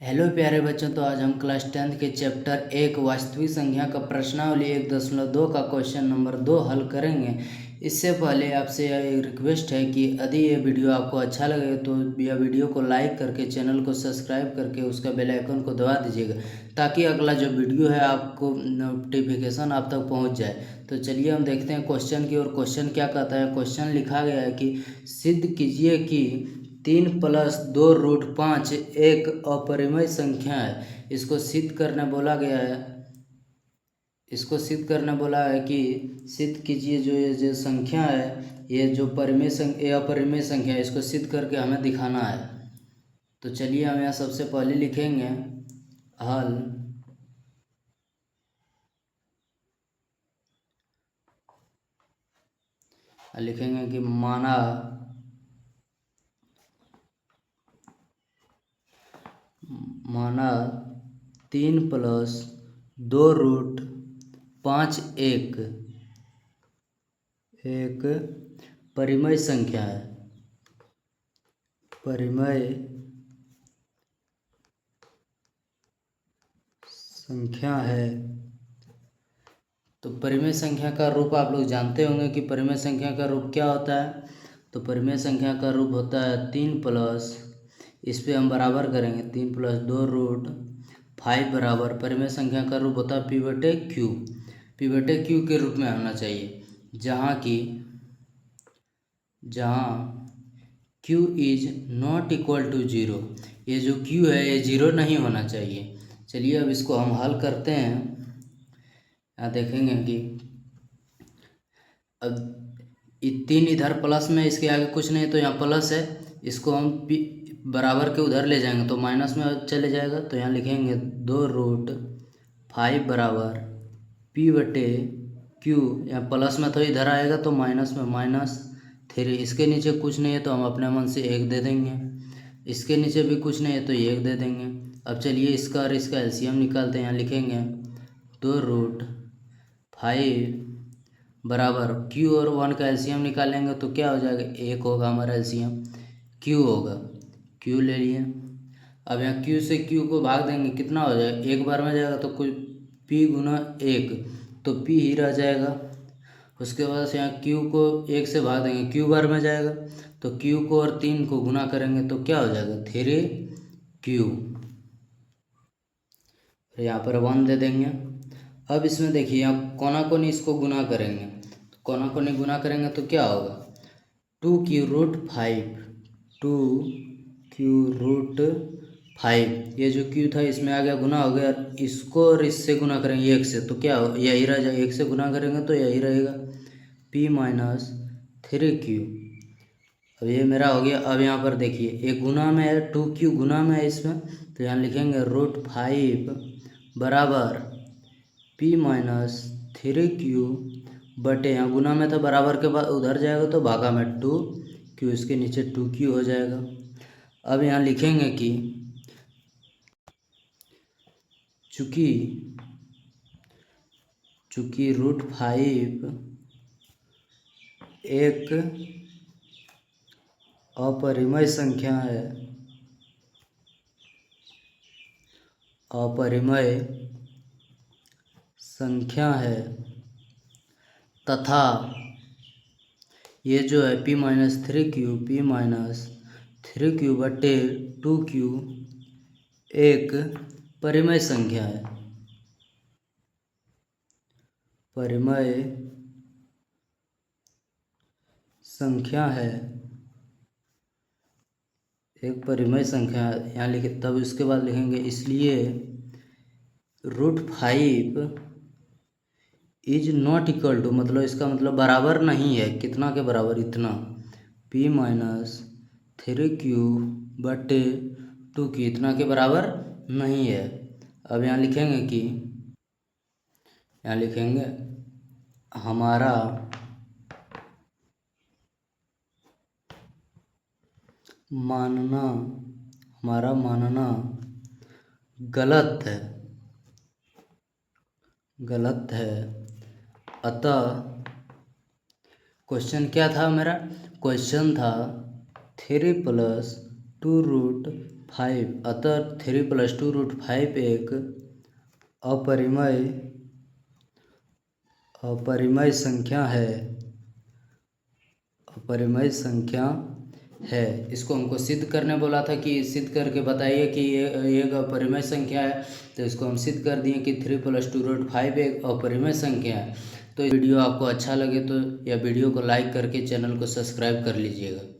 Hello प्यारे बच्चों, तो आज हम क्लास 10th के चैप्टर 1 वास्तविक संख्या का प्रश्नावली 1.2 का क्वेश्चन नंबर 2 हल करेंगे। इससे पहले आपसे यह रिक्वेस्ट है कि यदि ये वीडियो आपको अच्छा लगे तो यह वीडियो को लाइक करके चैनल को सब्सक्राइब करके उसका बेल आइकन को दबा दीजिएगा, ताकि अगला जो वीडियो है आपको नोटिफिकेशन आप तक पहुंच जाए। तो चलिए हम देखते हैं क्वेश्चन की। और क्वेश्चन क्या कहता है। क्वेश्चन लिखा गया है कि सिद्ध कीजिए कि 3+2√5 एक अपरिमेय संख्या है। इसको सिद्ध करने बोला गया है। इसको सिद्ध करने बोला है कि सिद्ध कीजिए जो ये जो संख्या है, ये जो अपरिमेय संख्या है, इसको सिद्ध करके हमें दिखाना है। तो चलिए हम यहाँ सबसे पहले लिखेंगे हल। लिखेंगे कि माना 3+2√5 एक परिमेय संख्या है। परिमेय संख्या है। तो परिमेय संख्या का रूप आप लोग जानते होंगे कि परिमेय संख्या का रूप क्या होता है। तो परिमेय संख्या का रूप होता है 3+, इस पे हम बराबर करेंगे 3+2√5 बराबर परिमेय संख्या का रूप होता है P/Q। P/Q के रूप में होना चाहिए, जहाँ Q is not equal to 0। ये जो Q है ये 0 नहीं होना चाहिए। चलिए अब इसको हम हल करते हैं। यहाँ देखेंगे कि अब 3 इधर प्लस में, इसके आगे कुछ नहीं तो यहाँ प्लस है। इसको हम बराबर के उधर ले जाएंगे तो माइनस में चले जाएगा। तो यहाँ लिखेंगे 2√5 बराबर P/Q। यहाँ प्लस में तो इधर आएगा तो माइनस में -3। इसके नीचे कुछ नहीं है तो हम अपने मन से 1 दे देंगे। इसके नीचे भी कुछ नहीं है तो 1 दे देंगे। अब चलिए इसका और इसका एलसीएम निकालते हैं। यहाँ लिखेंगे 2√5 बराबर Q और 1 का एलसीएम निकालेंगे तो क्या हो जाएगा, 1 होगा हमारा एलसीएम। Q होगा, Q ले लिए। अब यहाँ Q से Q को भाग देंगे, कितना हो जाएगा, एक बार में जाएगा तो कुछ P गुना 1 तो P ही रह जाएगा। उसके बाद से यहाँ Q को 1 से भाग देंगे, Q बार में जाएगा तो Q को और 3 को गुना करेंगे तो क्या हो जाएगा, 3Q। यहाँ पर 1 दे देंगे। अब इसमें देखिए यहाँ कोना कोनी इसको गुना करेंगे, तो कोना कोनी गुना करेंगे तो क्या होगा, 2Q√5। 2Q√5 ये जो Q था इसमें आ गया, गुना हो गया। इसको और इससे गुना करेंगे 1 से तो क्या हो, यही रह जाएगा। 1 से गुना करेंगे तो यही रहेगा P-3Q। अब ये मेरा हो गया। अब यहाँ पर देखिए एक गुना में है, 2Q गुना में है इसमें, तो यहाँ लिखेंगे √5 बराबर P-3Q बटे, यहाँ गुना में था बराबर के बाद उधर जाएगा तो भागा में 2Q, इसके नीचे 2Q हो जाएगा। अब यहाँ लिखेंगे कि चूँकि √5 एक अपरिमेय संख्या है, अपरिमेय संख्या है, तथा ये जो है P-3Q बटे 2Q एक परिमेय संख्या है। परिमेय संख्या है, एक परिमेय संख्या है। यहाँ लिखे, तब इसके बाद लिखेंगे इसलिए √5 इज नॉट इक्वल टू, मतलब इसका मतलब बराबर नहीं है, कितना के बराबर, इतना, P-3Q बटे 2Q इतना के बराबर नहीं है। अब यहाँ लिखेंगे कि, यहाँ लिखेंगे हमारा मानना गलत है। अतः क्वेश्चन क्या था मेरा, क्वेश्चन था 3+2√5 5। अतः 3 + 2√5 एक अपरिमेय संख्या है। इसको हमको सिद्ध करने बोला था कि सिद्ध करके बताइए कि ये एक अपरिमेय संख्या है। तो इसको हम सिद्ध कर दिए कि 3 + 2√5 एक अपरिमेय संख्या है। तो वीडियो आपको अच्छा लगे तो या वीडियो को लाइक करके चैनल को सब्सक्राइब कर लीजिएगा।